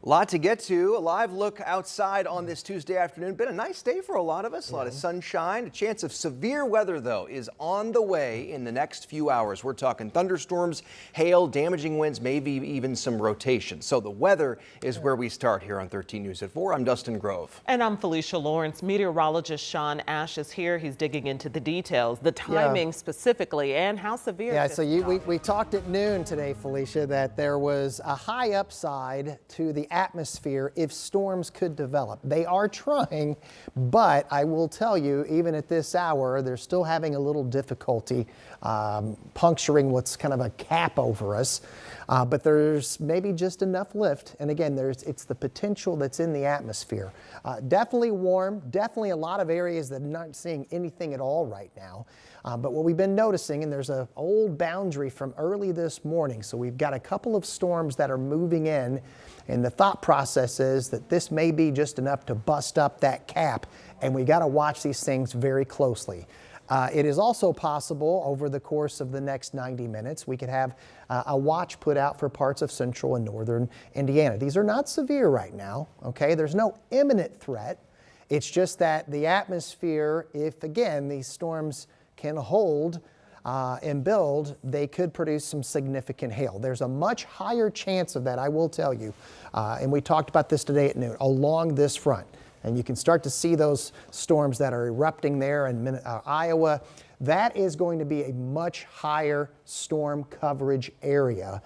A lot to get to. A live look outside on this Tuesday afternoon. Been a nice day for a lot of us. A lot of sunshine. A chance of severe weather, though, is on the way in the next few hours. We're talking thunderstorms, hail, damaging winds, maybe even some rotation. So the weather is where we start here on 13 News at 4. I'm Dustin Grove. And I'm Felicia Lawrence. Meteorologist Sean Ash is here. He's digging into the details, the timing specifically, and how severe. Yeah, so we talked at noon today, Felicia, that there was a high upside to the atmosphere if storms could develop. They are trying, but I will tell you, even at this hour, they're still having a little difficulty puncturing what's kind of a cap over us. But there's maybe just enough lift. And again, it's the potential that's in the atmosphere. Definitely warm, definitely a lot of areas that are not seeing anything at all right now. But what we've been noticing, and there's an old boundary from early this morning, so we've got a couple of storms that are moving in, and the thought process is that this may be just enough to bust up that cap, and we got to watch these things very closely. It is also possible over the course of the next 90 minutes, we could have a watch put out for parts of central and northern Indiana. These are not severe right now, okay? There's no imminent threat. It's just that the atmosphere, if again, these storms can hold and build, they could produce some significant hail. There's a much higher chance of that, I will tell you. And we talked about this today at noon, along this front. And you can start to see those storms that are erupting there in Iowa. That is going to be a much higher storm coverage area.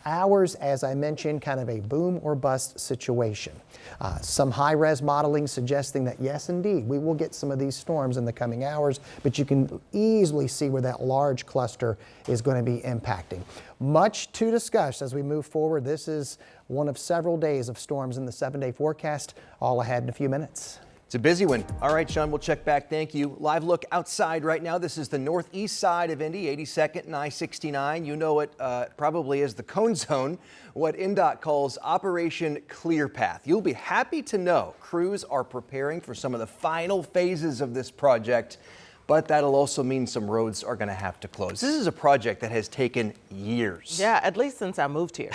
Ours, as I mentioned, kind of a boom or bust situation. Some high-res modeling suggesting that yes, indeed, we will get some of these storms in the coming hours, but you can easily see where that large cluster is going to be impacting. Much to discuss as we move forward. This is one of several days of storms in the 7-day forecast, all ahead in a few minutes. It's a busy one. All right, Sean, we'll check back. Thank you. Live look outside right now. This is the northeast side of Indy, 82nd and I-69. You know it probably as the cone zone, what INDOT calls Operation Clear Path. You'll be happy to know crews are preparing for some of the final phases of this project, but that'll also mean some roads are going to have to close. This is a project that has taken years. Yeah, at least since I moved here.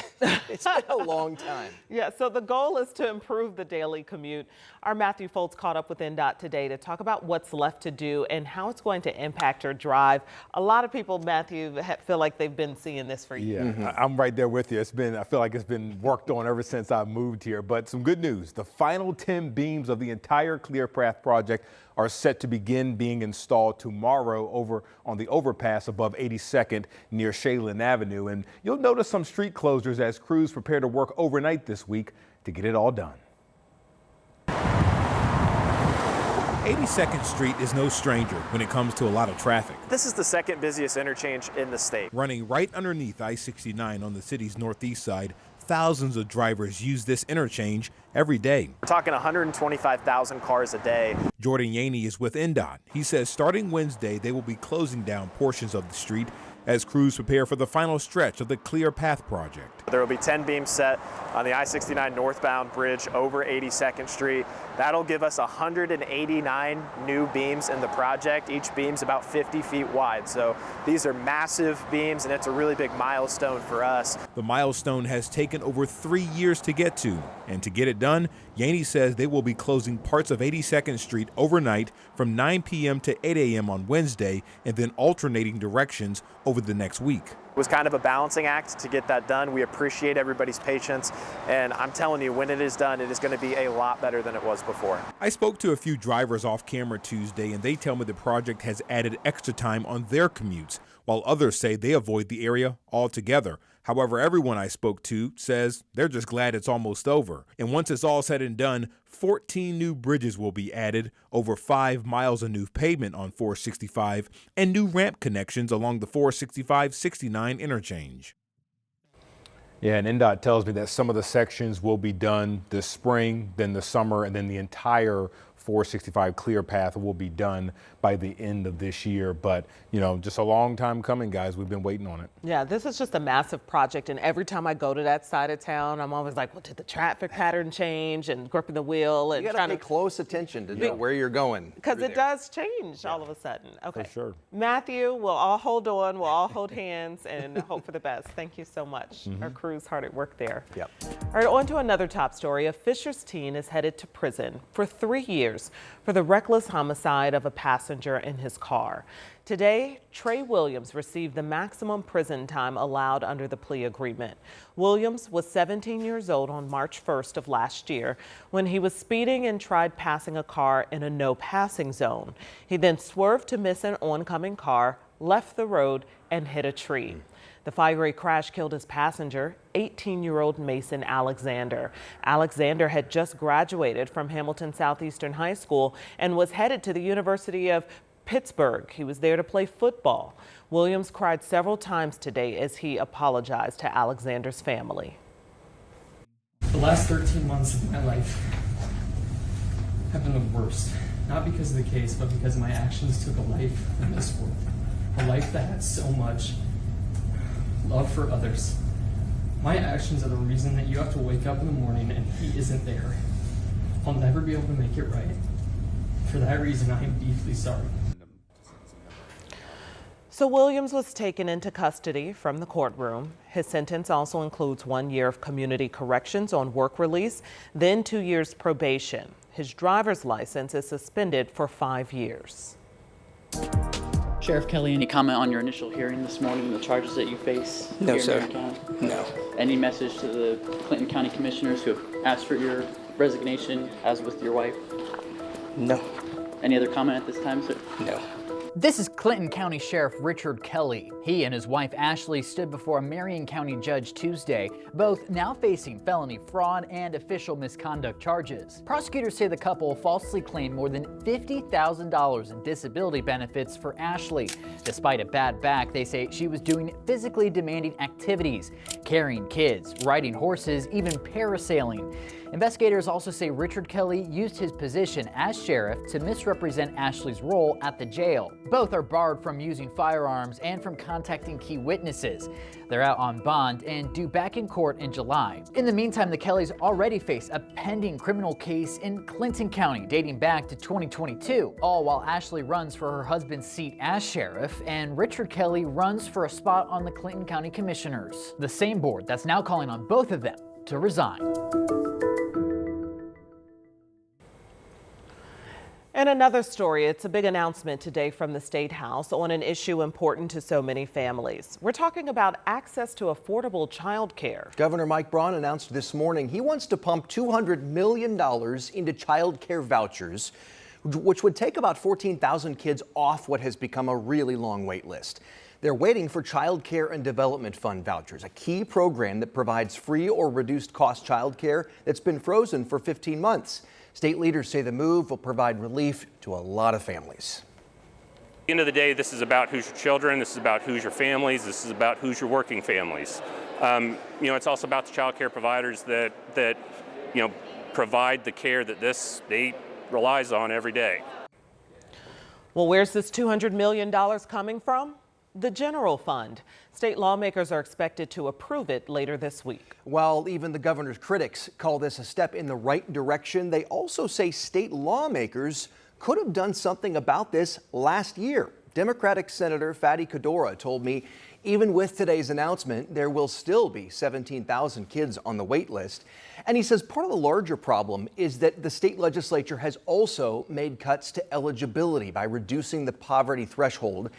It's been a long time. Yeah, so the goal is to improve the daily commute. Our Matthew Foltz caught up with INDOT today to talk about what's left to do and how it's going to impact your drive. A lot of people, Matthew, feel like they've been seeing this for years. Yeah, I'm right there with you. I feel like it's been worked on ever since I moved here. But some good news. The final 10 beams of the entire Clear Path project are set to begin being installed tomorrow over on the overpass above 82nd near Shaylin Avenue. And you'll notice some street closures as crews prepare to work overnight this week to get it all done. 82nd Street is no stranger when it comes to a lot of traffic. This is the second busiest interchange in the state. Running right underneath I-69 on the city's northeast side, thousands of drivers use this interchange every day. We're talking 125,000 cars a day. Jordan Yaney is with INDOT. He says starting Wednesday, they will be closing down portions of the street as crews prepare for the final stretch of the Clear Path project. There will be 10 beams set on the I-69 northbound bridge over 82nd Street. That'll give us 189 new beams in the project. Each beam's about 50 feet wide. So these are massive beams, and it's a really big milestone for us. The milestone has taken over 3 years to get to. And to get it done, Yaney says they will be closing parts of 82nd Street overnight from 9 p.m. to 8 a.m. on Wednesday and then alternating directions over the next week. It was kind of a balancing act to get that done. We appreciate everybody's patience, and I'm telling you, when it is done, it is going to be a lot better than it was before. I spoke to a few drivers off camera Tuesday, and they tell me the project has added extra time on their commutes, while others say they avoid the area altogether. However, everyone I spoke to says they're just glad it's almost over. And once it's all said and done, 14 new bridges will be added, over 5 miles of new pavement on 465, and new ramp connections along the 465-69 interchange. Yeah, and INDOT tells me that some of the sections will be done this spring, then the summer, and then the entire 465 clear path will be done by the end of this year. But, you know, just a long time coming, guys. We've been waiting on it. Yeah, this is just a massive project, and every time I go to that side of town, I'm always like, well, did the traffic pattern change, and gripping the wheel and You got trying to pay close attention to know where you're going. because through it there. does change all of a sudden. Okay. For sure. Matthew, we'll all hold on, we'll all hold hands and hope for the best. Thank you so much. Our crew's hard at work there. Yep. All right, on to another top story. A Fishers teen is headed to prison for 3 years for the reckless homicide of a passenger in his car. Today, Trey Williams received the maximum prison time allowed under the plea agreement. Williams was 17 years old on March 1st of last year when he was speeding and tried passing a car in a no passing zone. He then swerved to miss an oncoming car, left the road, and hit a tree. The fiery crash killed his passenger, 18-year-old Mason Alexander. Alexander had just graduated from Hamilton Southeastern High School and was headed to the University of Pittsburgh. He was there to play football. Williams cried several times today as he apologized to Alexander's family. The last 13 months of my life have been the worst. Not because of the case, but because my actions took a life in this world. A life that had so much love for others. My actions are the reason that you have to wake up in the morning and he isn't there. I'll never be able to make it right. For that reason, I am deeply sorry. So Williams was taken into custody from the courtroom. His sentence also includes 1 year of community corrections on work release, then 2 years probation. His driver's license is suspended for 5 years. Sheriff Kelly, any comment on your initial hearing this morning and the charges that you face? No, here in sir. Marion County? No. Any message to the Clinton County Commissioners who have asked for your resignation, as with your wife? No. Any other comment at this time, sir? No. This is Clinton County Sheriff Richard Kelly. He and his wife Ashley stood before a Marion County judge Tuesday, both now facing felony fraud and official misconduct charges. Prosecutors say the couple falsely claimed more than $50,000 in disability benefits for Ashley. Despite a bad back, they say she was doing physically demanding activities, carrying kids, riding horses, even parasailing. Investigators also say Richard Kelly used his position as sheriff to misrepresent Ashley's role at the jail. Both are barred from using firearms and from contacting key witnesses. They're out on bond and due back in court in July. In the meantime, the Kellys already face a pending criminal case in Clinton County dating back to 2022, all while Ashley runs for her husband's seat as sheriff and Richard Kelly runs for a spot on the Clinton County Commissioners, the same board that's now calling on both of them to resign. And another story, it's a big announcement today from the State House on an issue important to so many families. We're talking about access to affordable child care. Governor Mike Braun announced this morning he wants to pump $200 million into child care vouchers, which would take about 14,000 kids off what has become a really long wait list. They're waiting for Child Care and Development Fund vouchers, a key program that provides free or reduced cost child care that's been frozen for 15 months. State leaders say the move will provide relief to a lot of families. At the end of the day, this is about who's your children, this is about who's your families, this is about who's your working families. It's also about the child care providers that provide the care that this state relies on every day. Well, where's this $200 million coming from? The general fund. State lawmakers are expected to approve it later this week. While even the governor's critics call this a step in the right direction, they also say state lawmakers could have done something about this last year. Democratic Senator Fatty Cadora told me even with today's announcement, there will still be 17,000 kids on the wait list. And he says part of the larger problem is that the state legislature has also made cuts to eligibility by reducing the poverty threshold,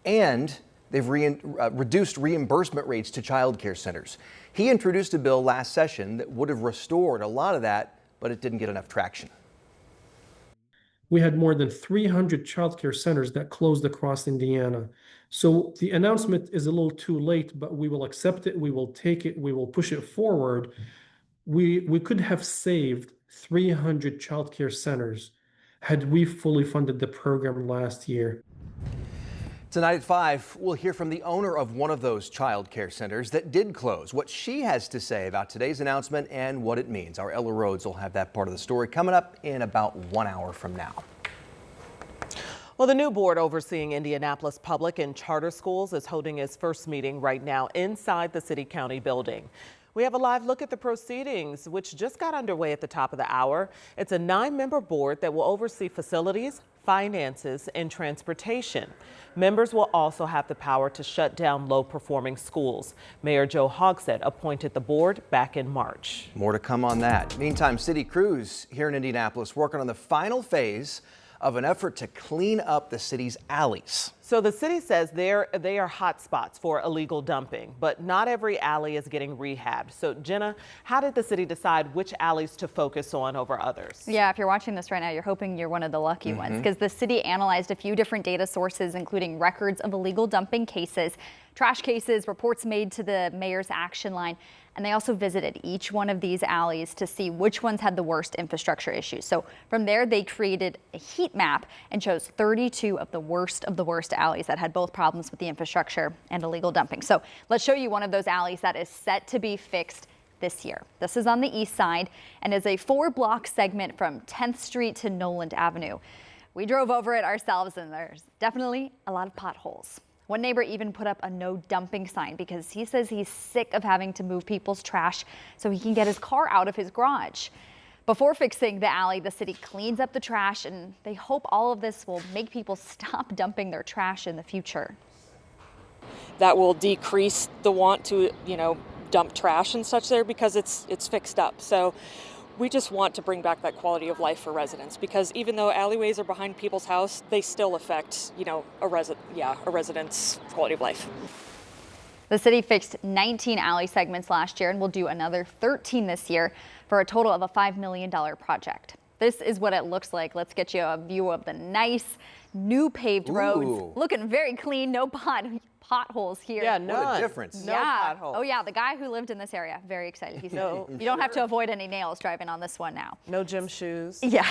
and they've reduced reimbursement rates to child care centers. He introduced a bill last session that would have restored a lot of that, but it didn't get enough traction. We had more than 300 childcare centers that closed across Indiana. So the announcement is a little too late, but we will accept it, we will take it, we will push it forward. We could have saved 300 childcare centers had we fully funded the program last year. Tonight at 5, we'll hear from the owner of one of those child care centers that did close, what she has to say about today's announcement and what it means. Our Ella Rhodes will have that part of the story coming up in about 1 hour from now. Well, the new board overseeing Indianapolis public and charter schools is holding its first meeting right now inside the City County building. We have a live look at the proceedings, which just got underway at the top of the hour. It's a 9-member board that will oversee facilities, finances, and transportation. Members will also have the power to shut down low-performing schools. Mayor Joe Hogsett appointed the board back in March. More to come on that. Meantime, city crews here in Indianapolis working on the final phase of an effort to clean up the city's alleys. So the city says they are hot spots for illegal dumping, but not every alley is getting rehabbed. So Jenna, how did the city decide which alleys to focus on over others? Yeah, if you're watching this right now, you're hoping you're one of the lucky ones, because the city analyzed a few different data sources, including records of illegal dumping cases, trash cases, reports made to the mayor's action line, and they also visited each one of these alleys to see which ones had the worst infrastructure issues. So from there, they created a heat map and chose 32 of the worst alleys that had both problems with the infrastructure and illegal dumping. So let's show you one of those alleys that is set to be fixed this year. This is on the east side and is a 4-block segment from 10th Street to Noland Avenue. We drove over it ourselves and there's definitely a lot of potholes. One neighbor even put up a no dumping sign because he says he's sick of having to move people's trash so he can get his car out of his garage. Before fixing the alley, the city cleans up the trash, and they hope all of this will make people stop dumping their trash in the future. That will decrease the want to, dump trash and such there because it's fixed up. So we just want to bring back that quality of life for residents, because even though alleyways are behind people's house, they still affect, a resident's quality of life. The city fixed 19 alley segments last year and will do another 13 this year for a total of a $5 million project. This is what it looks like. Let's get you a view of the nice new paved roads. Looking very clean, no potholes here. Yeah, none. What a difference. No potholes. Oh yeah, the guy who lived in this area, very excited. He said, you don't have to avoid any nails driving on this one now. No gym shoes. Yeah.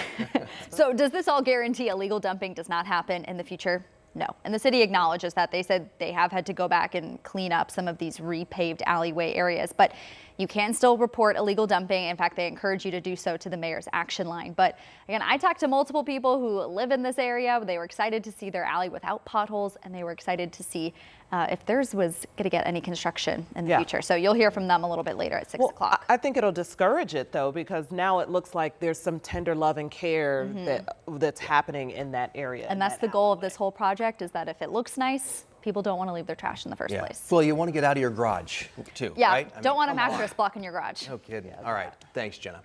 So does this all guarantee illegal dumping does not happen in the future? No. And the city acknowledges that. They said they have had to go back and clean up some of these repaved alleyway areas, but you can still report illegal dumping. In fact, they encourage you to do so to the mayor's action line. But again, I talked to multiple people who live in this area. They were excited to see their alley without potholes, and they were excited to see if theirs was going to get any construction in the future. So you'll hear from them a little bit later at 6 o'clock. I think it'll discourage it, though, because now it looks like there's some tender love and care that's happening in that area. And that's the goal of this whole project, is that if it looks nice, people don't want to leave their trash in the first place. Well, you want to get out of your garage too, Yeah, right? don't want a mattress blocking your garage. No kidding. All right. Thanks, Jenna.